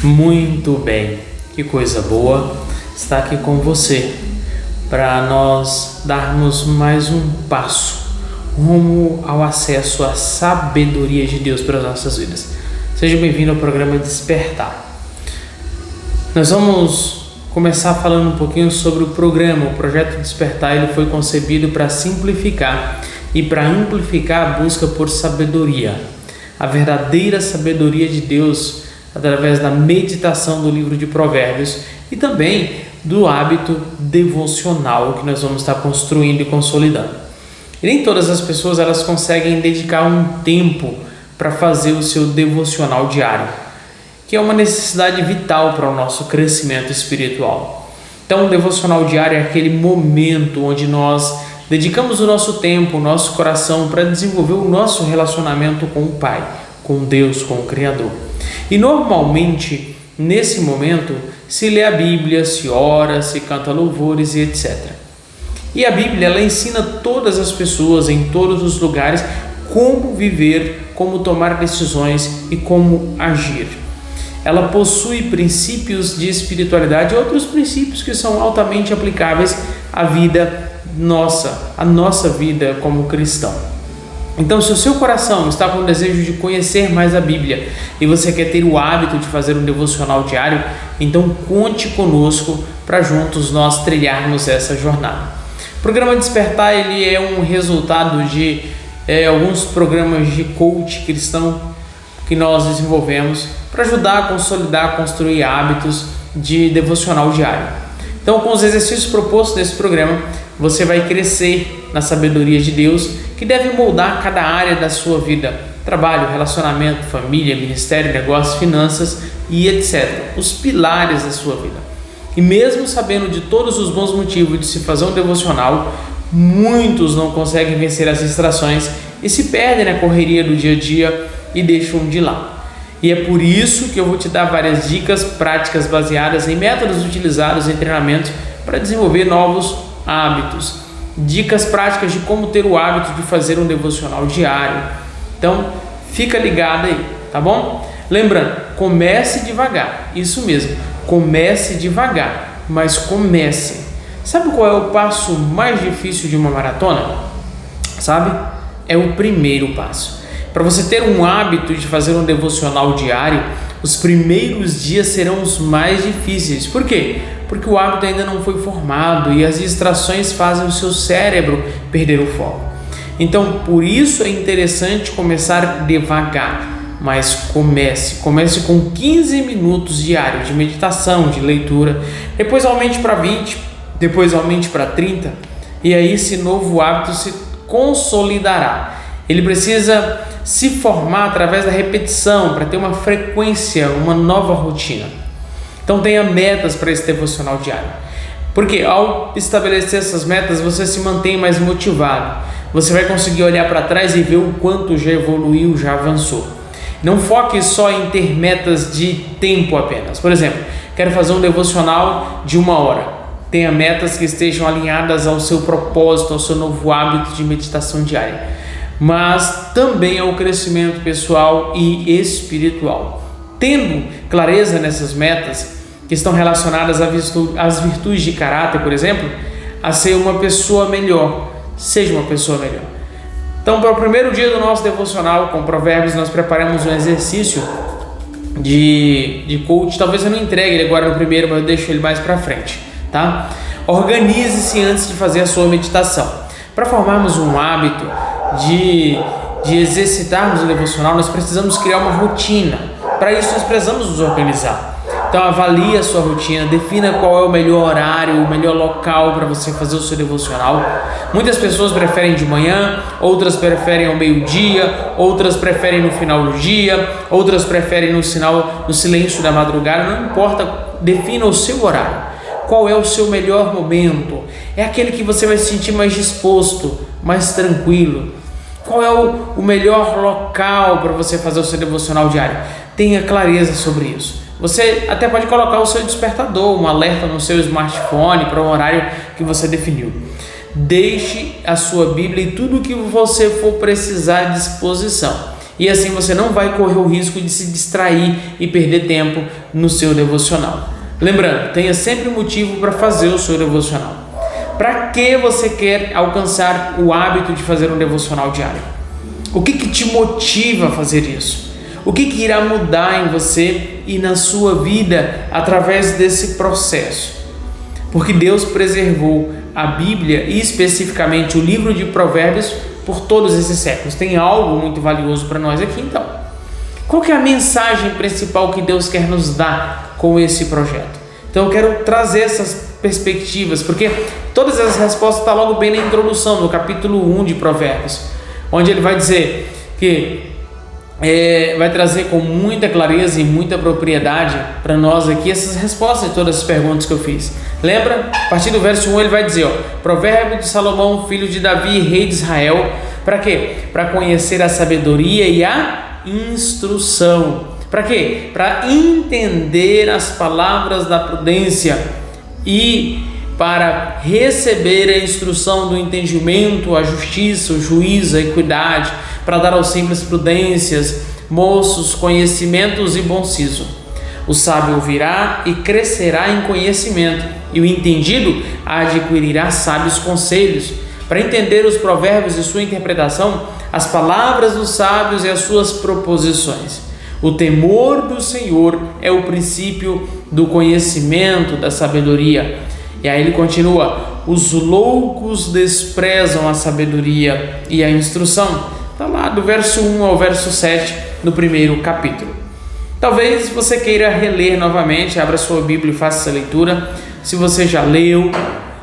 Muito bem, que coisa boa estar aqui com você para nós darmos mais um passo rumo ao acesso à sabedoria de Deus para as nossas vidas. Seja bem-vindo ao programa Despertar. Nós vamos começar falando um pouquinho sobre o programa. O projeto Despertar ele foi concebido para simplificar e para amplificar a busca por sabedoria, a verdadeira sabedoria de Deus, através da meditação do livro de Provérbios e também do hábito devocional que nós vamos estar construindo e consolidando. E nem todas as pessoas elas conseguem dedicar um tempo para fazer o seu devocional diário, que é uma necessidade vital para o nosso crescimento espiritual. Então, o devocional diário é aquele momento onde nós dedicamos o nosso tempo, o nosso coração para desenvolver o nosso relacionamento com o Pai, com Deus, com o Criador. E normalmente, nesse momento, se lê a Bíblia, se ora, se canta louvores e etc. E a Bíblia, ela ensina todas as pessoas, em todos os lugares, como viver, como tomar decisões e como agir. Ela possui princípios de espiritualidade e outros princípios que são altamente aplicáveis à vida nossa, à nossa vida como cristão. Então, se o seu coração está com o desejo de conhecer mais a Bíblia e você quer ter o hábito de fazer um devocional diário, então conte conosco para juntos nós trilharmos essa jornada. O programa Despertar ele é um resultado de alguns programas de coach cristão que nós desenvolvemos para ajudar a consolidar, a construir hábitos de devocional diário. Então, com os exercícios propostos nesse programa, você vai crescer na sabedoria de Deus, que deve moldar cada área da sua vida: trabalho, relacionamento, família, ministério, negócios, finanças e etc. Os pilares da sua vida. E mesmo sabendo de todos os bons motivos de se fazer um devocional, muitos não conseguem vencer as distrações e se perdem na correria do dia a dia e deixam de lado. E é por isso que eu vou te dar várias dicas práticas baseadas em métodos utilizados em treinamentos para desenvolver novos hábitos. Dicas práticas de como ter o hábito de fazer um devocional diário. Então, fica ligado aí, tá bom? Lembrando, comece devagar. Isso mesmo, comece devagar, mas comece. Sabe qual é o passo mais difícil de uma maratona? Sabe? É o primeiro passo. Para você ter um hábito de fazer um devocional diário, os primeiros dias serão os mais difíceis. Por quê? Porque o hábito ainda não foi formado e as distrações fazem o seu cérebro perder o foco. Então, por isso é interessante começar devagar, mas comece com 15 minutos diários de meditação, de leitura, depois aumente para 20, depois aumente para 30, e aí esse novo hábito se consolidará. Ele precisa se formar através da repetição para ter uma frequência, uma nova rotina. Então tenha metas para esse devocional diário, porque ao estabelecer essas metas você se mantém mais motivado, você vai conseguir olhar para trás e ver o quanto já evoluiu, já avançou. Não foque só em ter metas de tempo apenas. Por exemplo, quero fazer um devocional de 1 hora. Tenha metas que estejam alinhadas ao seu propósito, ao seu novo hábito de meditação diária, mas também ao crescimento pessoal e espiritual. Tendo clareza nessas metas que estão relacionadas às virtudes de caráter, por exemplo, a ser uma pessoa melhor, seja uma pessoa melhor. Então, para o primeiro dia do nosso devocional com Provérbios, nós preparamos um exercício de coach. Talvez eu não entregue ele agora no primeiro, mas eu deixo ele mais para frente, tá? Organize-se antes de fazer a sua meditação. Para formarmos um hábito de exercitarmos o devocional, nós precisamos criar uma rotina. Para isso, nós precisamos nos organizar. Então, avalie a sua rotina, defina qual é o melhor horário, o melhor local para você fazer o seu devocional. Muitas pessoas preferem de manhã, outras preferem ao meio-dia, outras preferem no final do dia, outras preferem no silêncio da madrugada. Não importa, defina o seu horário. Qual é o seu melhor momento? É aquele que você vai se sentir mais disposto, mais tranquilo. Qual é o melhor local para você fazer o seu devocional diário? Tenha clareza sobre isso. Você até pode colocar o seu despertador, um alerta no seu smartphone para o horário que você definiu. Deixe a sua Bíblia e tudo o que você for precisar à disposição. E assim você não vai correr o risco de se distrair e perder tempo no seu devocional. Lembrando, tenha sempre motivo para fazer o seu devocional. Para que você quer alcançar o hábito de fazer um devocional diário? O que te motiva a fazer isso? O que irá mudar em você e na sua vida através desse processo? Porque Deus preservou a Bíblia e especificamente o livro de Provérbios por todos esses séculos. Tem algo muito valioso para nós aqui, então. Qual que é a mensagem principal que Deus quer nos dar com esse projeto? Então eu quero trazer essas perspectivas, porque todas as respostas estão logo bem na introdução, no capítulo 1 de Provérbios, onde ele vai dizer que vai trazer com muita clareza e muita propriedade para nós aqui essas respostas de todas as perguntas que eu fiz. Lembra? A partir do verso 1 ele vai dizer, provérbio de Salomão, filho de Davi, rei de Israel, para quê? Para conhecer a sabedoria e a instrução. Para quê? Para entender as palavras da prudência e para receber a instrução do entendimento, a justiça, o juízo, a equidade, para dar aos simples prudências, moços, conhecimentos e bom siso. O sábio ouvirá e crescerá em conhecimento, e o entendido adquirirá sábios conselhos. Para entender os provérbios e sua interpretação, as palavras dos sábios e as suas proposições. O temor do Senhor é o princípio do conhecimento, da sabedoria. E aí ele continua, os loucos desprezam a sabedoria e a instrução. Está lá do verso 1 ao verso 7 no primeiro capítulo. Talvez você queira reler novamente, abra sua Bíblia e faça essa leitura, se você já leu,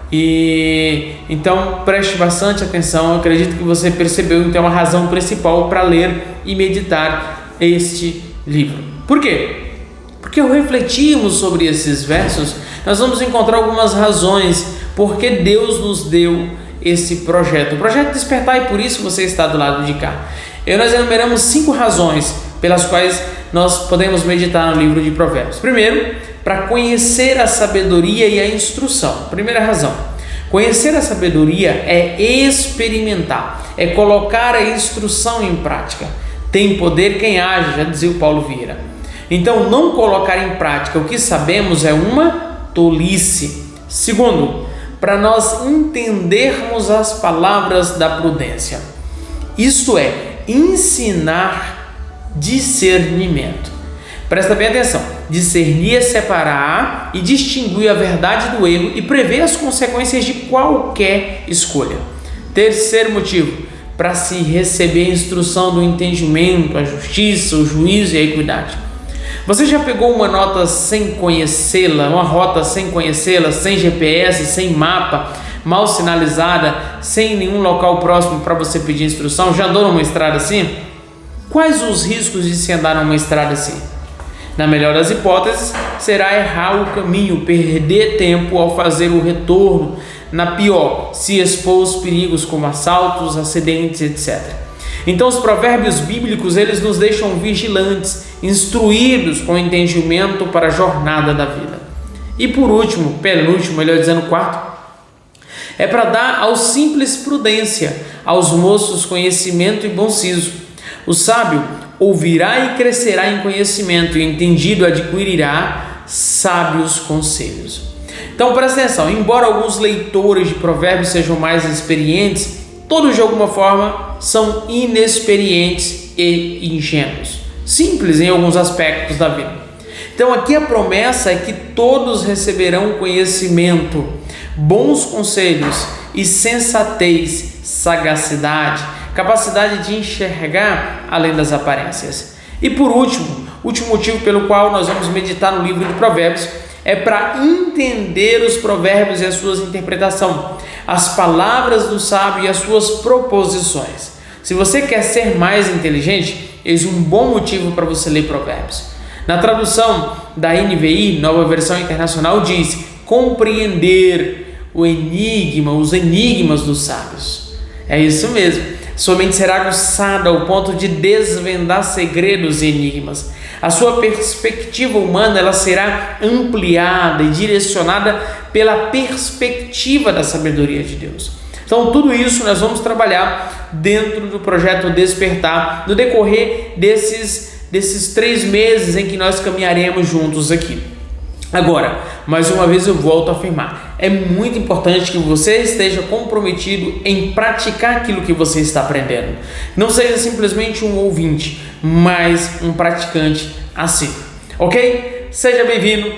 e então preste bastante atenção. Eu acredito que você percebeu então a razão principal para ler e meditar este livro. Por quê? Porque ao refletirmos sobre esses versos, nós vamos encontrar algumas razões porque Deus nos deu esse projeto, o projeto Despertar, e por isso você está do lado de cá. Nós enumeramos 5 razões pelas quais nós podemos meditar no livro de Provérbios. Primeiro, para conhecer a sabedoria e a instrução. Primeira razão, conhecer a sabedoria é experimentar, é colocar a instrução em prática. Tem poder quem age, já dizia o Paulo Vieira. Então, não colocar em prática o que sabemos é uma tolice. Segundo, para nós entendermos as palavras da prudência. Isto é, ensinar discernimento. Presta bem atenção. Discernir é separar e distinguir a verdade do erro e prever as consequências de qualquer escolha. Terceiro motivo, para se receber a instrução do entendimento, a justiça, o juízo e a equidade. Você já pegou uma nota sem conhecê-la, uma rota sem conhecê-la, sem GPS, sem mapa, mal sinalizada, sem nenhum local próximo para você pedir instrução? Já andou numa estrada assim? Quais os riscos de se andar numa estrada assim? Na melhor das hipóteses, será errar o caminho, perder tempo ao fazer o retorno. Na pior, se expor aos perigos como assaltos, acidentes, etc. Então os provérbios bíblicos, eles nos deixam vigilantes, instruídos com entendimento para a jornada da vida. E por último, penúltimo, melhor dizendo, quarto, é para dar aos simples prudência, aos moços conhecimento e bom siso. O sábio ouvirá e crescerá em conhecimento, e o entendido adquirirá sábios conselhos. Então presta atenção, embora alguns leitores de provérbios sejam mais experientes, todos de alguma forma são inexperientes e ingênuos, simples em alguns aspectos da vida. Então aqui a promessa é que todos receberão conhecimento, bons conselhos e sensatez, sagacidade, capacidade de enxergar além das aparências. E por último, último motivo pelo qual nós vamos meditar no livro de Provérbios é para entender os provérbios e as suas interpretações, as palavras do sábio e as suas proposições. Se você quer ser mais inteligente, eis um bom motivo para você ler Provérbios. Na tradução da NVI, Nova Versão Internacional, diz compreender o enigma, os enigmas dos sábios. É isso mesmo. Sua mente será aguçada ao ponto de desvendar segredos e enigmas. A sua perspectiva humana, ela será ampliada e direcionada pela perspectiva da sabedoria de Deus. Então tudo isso nós vamos trabalhar dentro do projeto Despertar, no decorrer desses 3 meses em que nós caminharemos juntos aqui. Agora, mais uma vez eu volto a afirmar, é muito importante que você esteja comprometido em praticar aquilo que você está aprendendo. Não seja simplesmente um ouvinte, mas um praticante assim, ok? Seja bem-vindo,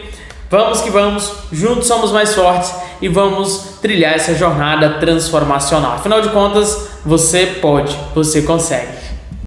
vamos que vamos, juntos somos mais fortes e vamos trilhar essa jornada transformacional. Afinal de contas, você pode, você consegue.